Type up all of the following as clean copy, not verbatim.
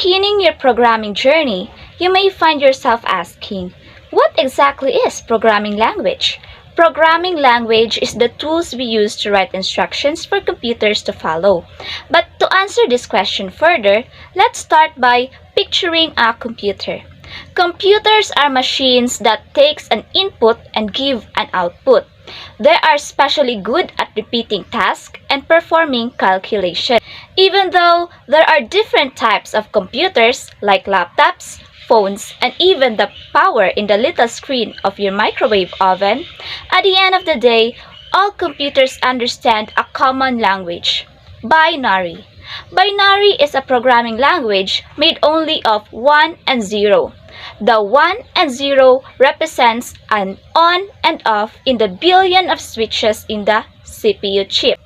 beginning your programming journey, you may find yourself asking, what exactly is programming language? Programming language is the tools we use to write instructions for computers to follow. But to answer this question further, let's start by picturing a computer. Computers are machines that takes an input and give an output. They are especially good at repeating tasks and performing calculations. Even though there are different types of computers like laptops, phones, and even the power in the little screen of your microwave oven, at the end of the day, all computers understand a common language: binary. Binary is a programming language made only of 1 and 0. The 1 and 0 represents an on and off in the billion of switches in the CPU chip.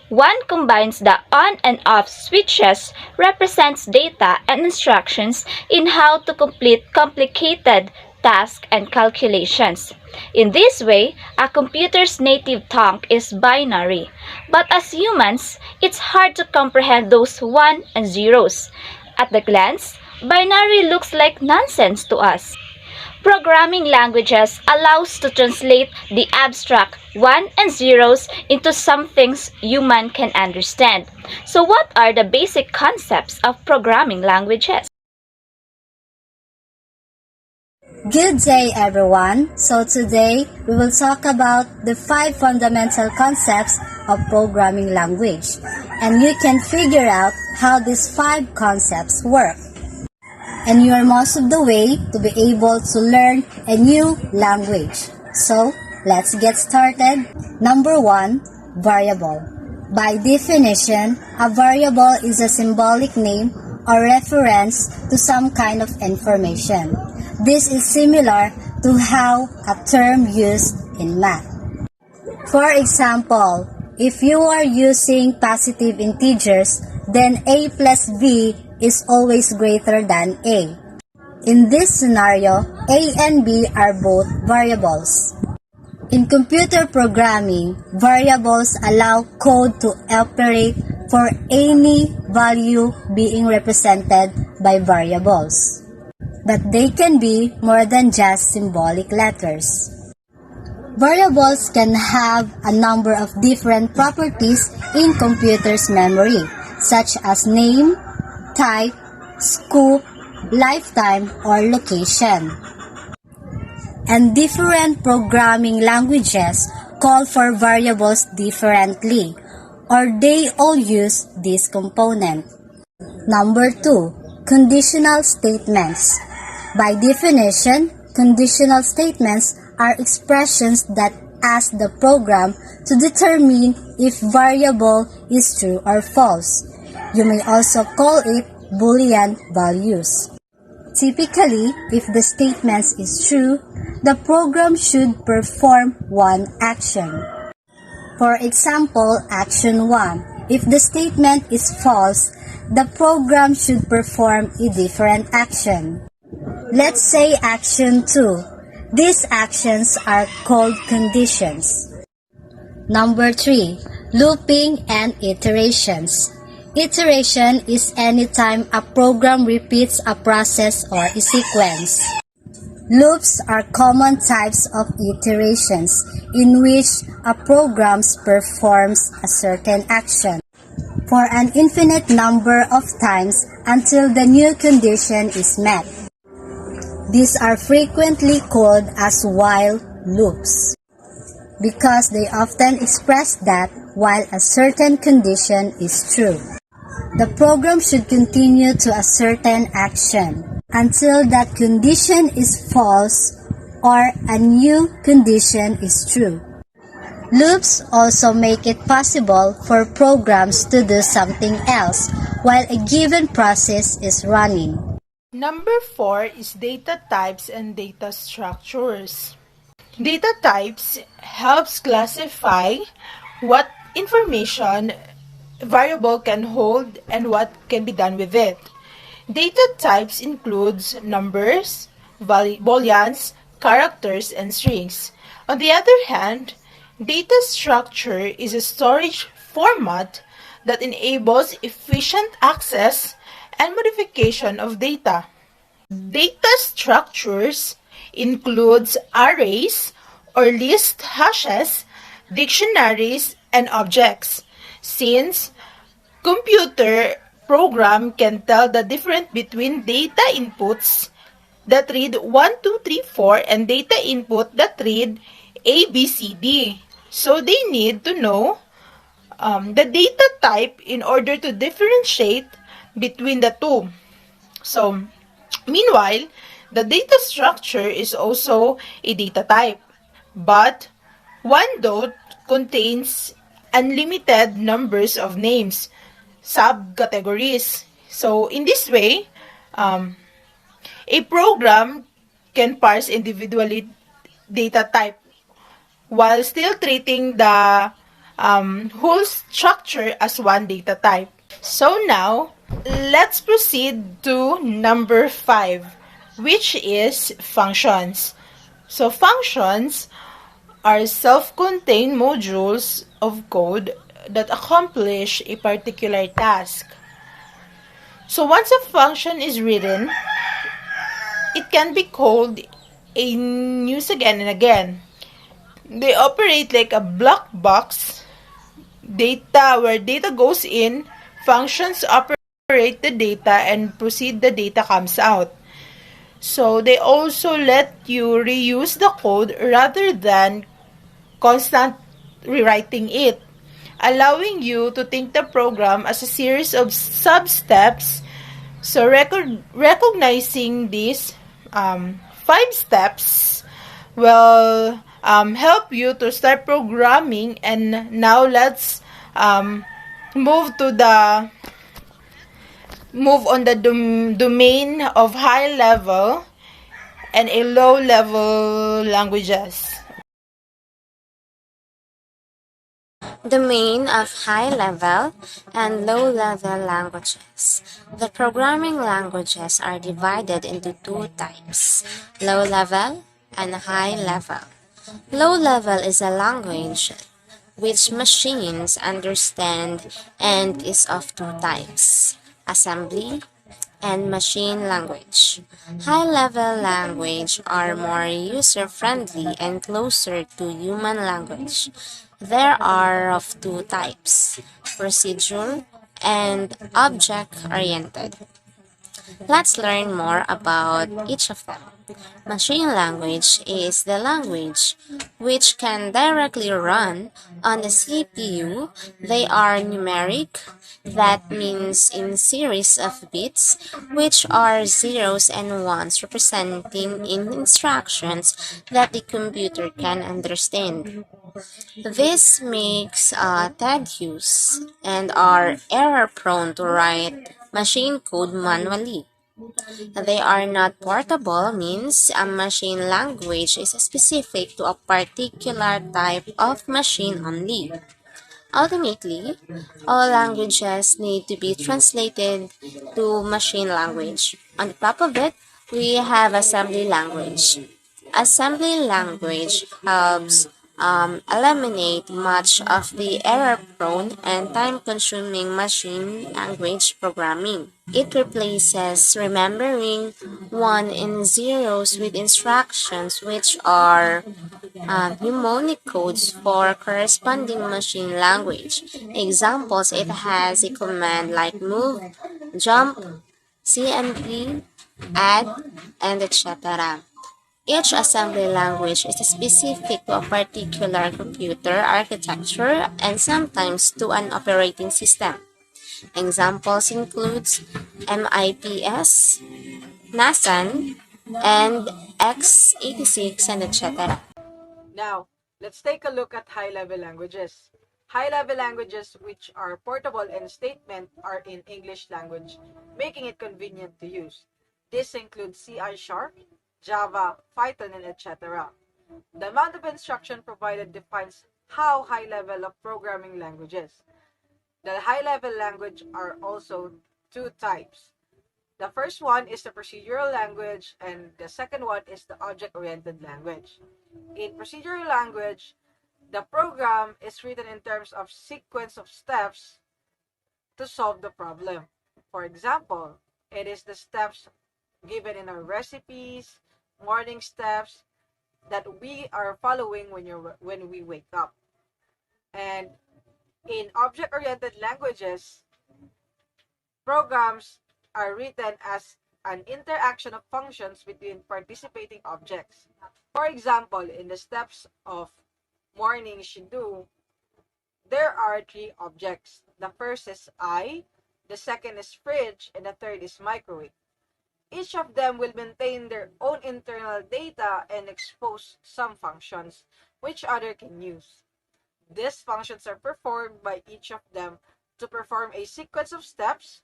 1 combines the on and off switches represents data and instructions in how to complete complicated tasks and calculations. In this way, a computer's native tongue is binary. But as humans, it's hard to comprehend those 1 and zeros. At the glance, binary looks like nonsense to us. Programming languages allows to translate the abstract 1 and zeros into some things human can understand. So what are the basic concepts of programming languages? Good day everyone. So today we will talk about the 5 fundamental concepts of programming language, and you can figure out how these 5 concepts work. And you are most of the way to be able to learn a new language. So let's get started. Number 1, variable. By definition, a variable is a symbolic name or reference to some kind of information. This is similar to how a term used in math. For example, if you are using positive integers, then a plus b is always greater than a. In this scenario, a and b are both variables. In computer programming, variables allow code to operate for any value being represented by variables. But they can be more than just symbolic letters. Variables can have a number of different properties in computer's memory, such as name, type, scope, lifetime, or location. And different programming languages call for variables differently, or they all use this component. Number 2, conditional statements. By definition, conditional statements are expressions that ask the program to determine if variable is true or false. You may also call it Boolean values. Typically, if the statement is true, the program should perform one action. For example, action 1. If the statement is false, the program should perform a different action. Let's say action 2. These actions are called conditions. Number 3. Looping and iterations. Iteration is any time a program repeats a process or a sequence. Loops are common types of iterations in which a program performs a certain action for an infinite number of times until the new condition is met. These are frequently called as while loops because they often express that while a certain condition is true, the program should continue to a certain action until that condition is false or a new condition is true. Loops also make it possible for programs to do something else while a given process is running. Number 4 is data types and data structures. Data types helps classify what information a variable can hold and what can be done with it. Data types includes numbers, booleans, characters, and strings. On the other hand, data structure is a storage format that enables efficient access and modification of data. Data structures includes arrays or list hashes, dictionaries, and objects. Since computer program can tell the difference between data inputs that read 1, 2, 3, 4 and data input that read A, B, C, D. So they need to know the data type in order to differentiate between the two. So, meanwhile, the data structure is also a data type, but one dot contains unlimited numbers of names, subcategories. So, in this way, um, a program can parse individually data type while still treating the whole structure as one data type. So now, let's proceed to number 5, which is functions. So functions are self-contained modules of code that accomplish a particular task. So once a function is written, it can be called and used again and again. They operate like a black box data where data goes in, functions operate the data, and proceed the data comes out. So they also let you reuse the code rather than constant rewriting it, allowing you to think the program as a series of sub-steps. So recognizing these 5 steps will help you to start programming. And now let's move to the move on the domain of high level and a low level languages. Domain of high-level and low-level languages. The programming languages are divided into two types, low-level and high-level. Low-level is a language which machines understand and is of two types, assembly and machine language. High-level language are more user-friendly and closer to human language. There are of two types, procedure and object-oriented. Let's learn more about each of them. Machine language is the language which can directly run on the CPU. They are numeric, that means in series of bits, which are zeros and ones representing in instructions that the computer can understand. This makes tedious and are error-prone to write machine code manually. They are not portable means a machine language is specific to a particular type of machine only. Ultimately, all languages need to be translated to machine language. On top of it, we have assembly language. Assembly language helps eliminate much of the error-prone and time-consuming machine language programming. It replaces remembering one and zeros with instructions which are mnemonic codes for corresponding machine language. Examples, it has a command like move, jump, cmp, add, and etc. Each assembly language is specific to a particular computer architecture and sometimes to an operating system. Examples includes MIPS, NASAN, and x86 and etc. Now, let's take a look at high-level languages. High-level languages which are portable and statement are in English language, making it convenient to use. This includes C#, Java, Python, and etc. The amount of instruction provided defines how high level of programming languages. The high-level language are also two types. The first one is the procedural language and the second one is the object-oriented language. In procedural language, the program is written in terms of sequence of steps to solve the problem. For example, It is the steps given in our recipes, morning steps that we are following when we wake up. And in object-oriented languages, programs are written as an interaction of functions between participating objects. For example, in the steps of morning Shindu, there are three objects. The first is I, the second is fridge, and the third is microwave. Each of them will maintain their own internal data and expose some functions which other can use. These functions are performed by each of them to perform a sequence of steps.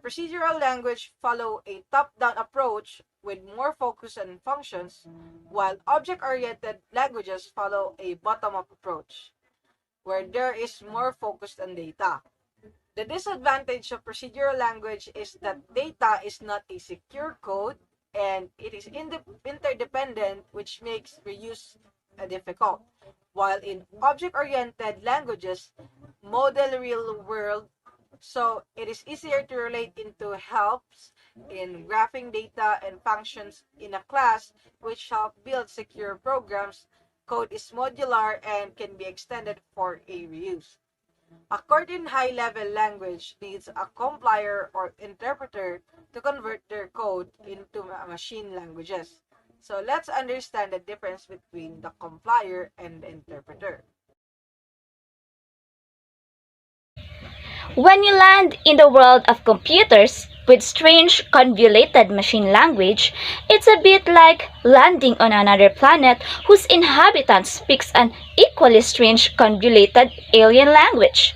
Procedural language follow a top-down approach with more focus on functions, while object-oriented languages follow a bottom-up approach, where there is more focus on data. The disadvantage of procedural language is that data is not a secure code and it is interdependent, which makes reuse difficult. While in object-oriented languages, model real world, so it is easier to relate into helps in graphing data and functions in a class, which help build secure programs. Code is modular and can be extended for a reuse. A coordinated high-level language needs a compiler or interpreter to convert their code into machine languages. So let's understand the difference between the compiler and the interpreter. When you land in the world of computers with strange convoluted machine language, it's a bit like landing on another planet whose inhabitant speaks an equally strange convoluted alien language.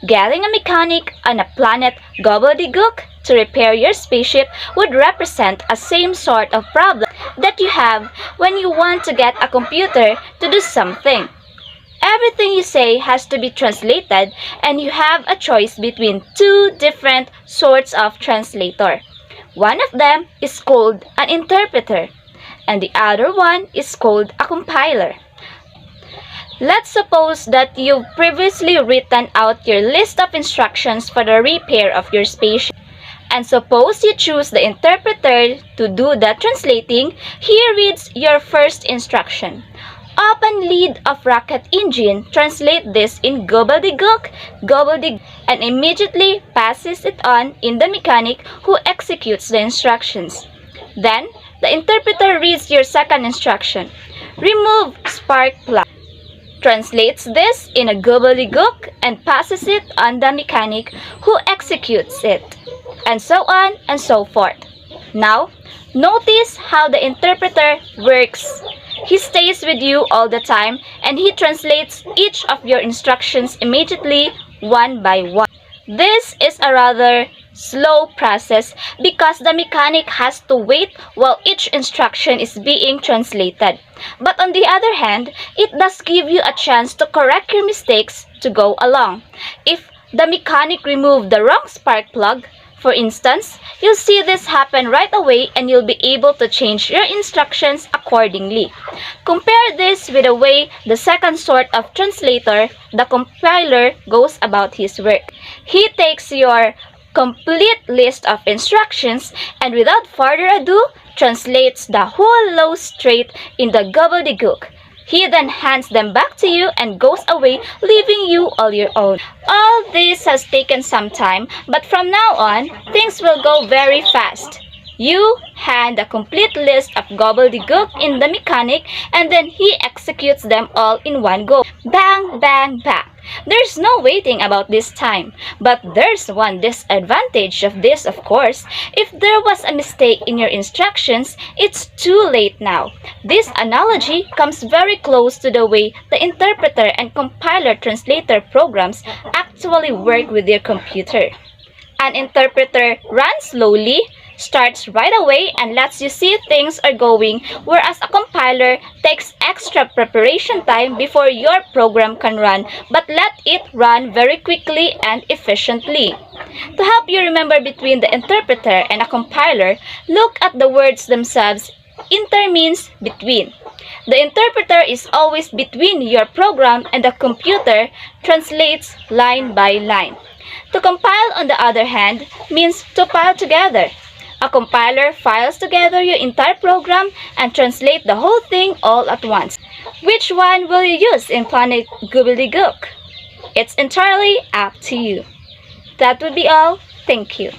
Getting a mechanic on a planet gobbledygook to repair your spaceship would represent a same sort of problem that you have when you want to get a computer to do something. Everything you say has to be translated, and you have a choice between two different sorts of translator. One of them is called an interpreter, and the other one is called a compiler. Let's suppose that you've previously written out your list of instructions for the repair of your spaceship. And suppose you choose the interpreter to do the translating. Here reads your first instruction. Open lid of rocket engine, translate this in gobbledygook, gobbledygook, and immediately passes it on in the mechanic who executes the instructions. Then, the interpreter reads your second instruction. Remove spark plug. Translates this in a gobbledygook and passes it on the mechanic who executes it, and so on and so forth. Now, notice how the interpreter works. He stays with you all the time and he translates each of your instructions immediately, one by one. This is a rather slow process because the mechanic has to wait while each instruction is being translated. But on the other hand, it does give you a chance to correct your mistakes to go along. If the mechanic removed the wrong spark plug, for instance, you'll see this happen right away and you'll be able to change your instructions accordingly. Compare this with the way the second sort of translator, the compiler, goes about his work. He takes your complete list of instructions and without further ado, translates the whole law straight in the gobbledygook. He then hands them back to you and goes away, leaving you all your own. All this has taken some time, but from now on, things will go very fast. You hand a complete list of gobbledygook in the mechanic and then he executes them all in one go. Bang, bang, bang. There's no waiting about this time. But there's one disadvantage of this, of course. If there was a mistake in your instructions, it's too late now. This analogy comes very close to the way the interpreter and compiler translator programs actually work with your computer. An interpreter runs slowly, starts right away, and lets you see things are going, whereas a compiler takes extra preparation time before your program can run, but let it run very quickly and efficiently. To help you remember between the interpreter and a compiler, look at the words themselves. Inter means between. The interpreter is always between your program and the computer translates line by line. To compile, on the other hand, means to file together. A compiler files together your entire program and translate the whole thing all at once. Which one will you use in Planet Gobbledygook? It's entirely up to you. That would be all. Thank you.